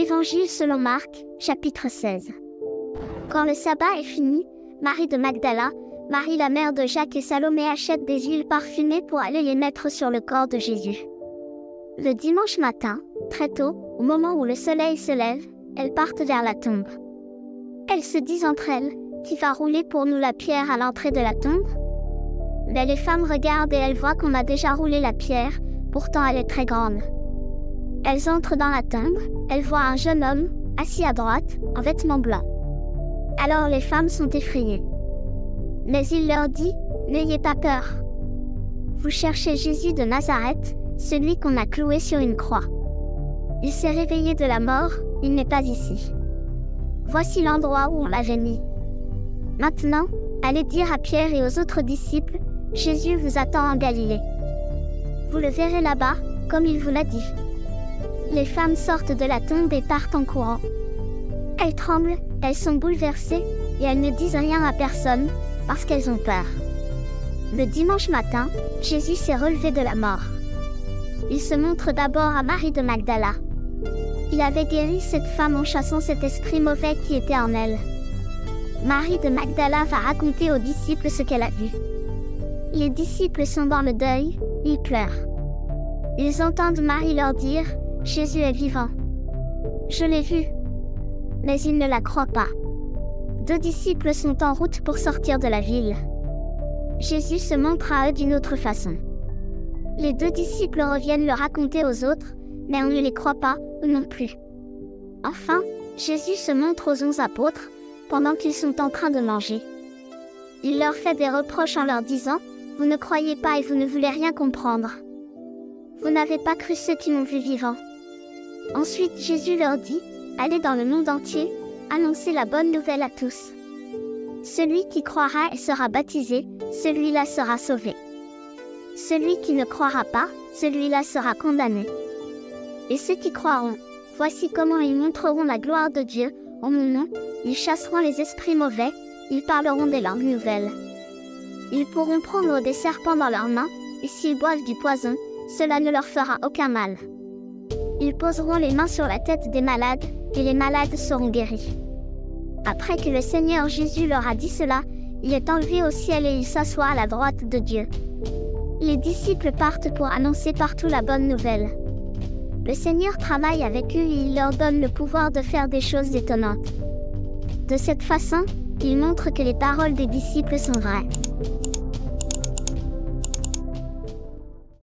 Évangile selon Marc, chapitre 16. Quand le sabbat est fini, Marie de Magdala, Marie la mère de Jacques et Salomé achètent des huiles parfumées pour aller les mettre sur le corps de Jésus. Le dimanche matin, très tôt, au moment où le soleil se lève, elles partent vers la tombe. Elles se disent entre elles, « Qui va rouler pour nous la pierre à l'entrée de la tombe ?» Mais les femmes regardent et elles voient qu'on a déjà roulé la pierre, pourtant elle est très grande. Elles entrent dans la tombe, elles voient un jeune homme, assis à droite, en vêtements blancs. Alors les femmes sont effrayées. Mais il leur dit, « N'ayez pas peur. Vous cherchez Jésus de Nazareth, celui qu'on a cloué sur une croix. Il s'est réveillé de la mort, il n'est pas ici. Voici l'endroit où on l'avait mis. Maintenant, allez dire à Pierre et aux autres disciples, Jésus vous attend en Galilée. Vous le verrez là-bas, comme il vous l'a dit. » Les femmes sortent de la tombe et partent en courant. Elles tremblent, elles sont bouleversées, et elles ne disent rien à personne, parce qu'elles ont peur. Le dimanche matin, Jésus s'est relevé de la mort. Il se montre d'abord à Marie de Magdala. Il avait guéri cette femme en chassant cet esprit mauvais qui était en elle. Marie de Magdala va raconter aux disciples ce qu'elle a vu. Les disciples sont dans le deuil, ils pleurent. Ils entendent Marie leur dire, « Jésus est vivant. Je l'ai vu. » Mais ils ne la croient pas. 2 disciples sont en route pour sortir de la ville. Jésus se montre à eux d'une autre façon. Les 2 disciples reviennent le raconter aux autres, mais on ne les croit pas, eux non plus. Enfin, Jésus se montre aux 11 apôtres, pendant qu'ils sont en train de manger. Il leur fait des reproches en leur disant, « Vous ne croyez pas et vous ne voulez rien comprendre. Vous n'avez pas cru ceux qui m'ont vu vivant. » Ensuite Jésus leur dit, « Allez dans le monde entier, annoncez la bonne nouvelle à tous. Celui qui croira et sera baptisé, celui-là sera sauvé. Celui qui ne croira pas, celui-là sera condamné. Et ceux qui croiront, voici comment ils montreront la gloire de Dieu, en mon nom, ils chasseront les esprits mauvais, ils parleront des langues nouvelles. Ils pourront prendre des serpents dans leurs mains, et s'ils boivent du poison, cela ne leur fera aucun mal. Ils poseront les mains sur la tête des malades, et les malades seront guéris. » Après que le Seigneur Jésus leur a dit cela, il est enlevé au ciel et il s'assoit à la droite de Dieu. Les disciples partent pour annoncer partout la bonne nouvelle. Le Seigneur travaille avec eux et il leur donne le pouvoir de faire des choses étonnantes. De cette façon, il montre que les paroles des disciples sont vraies.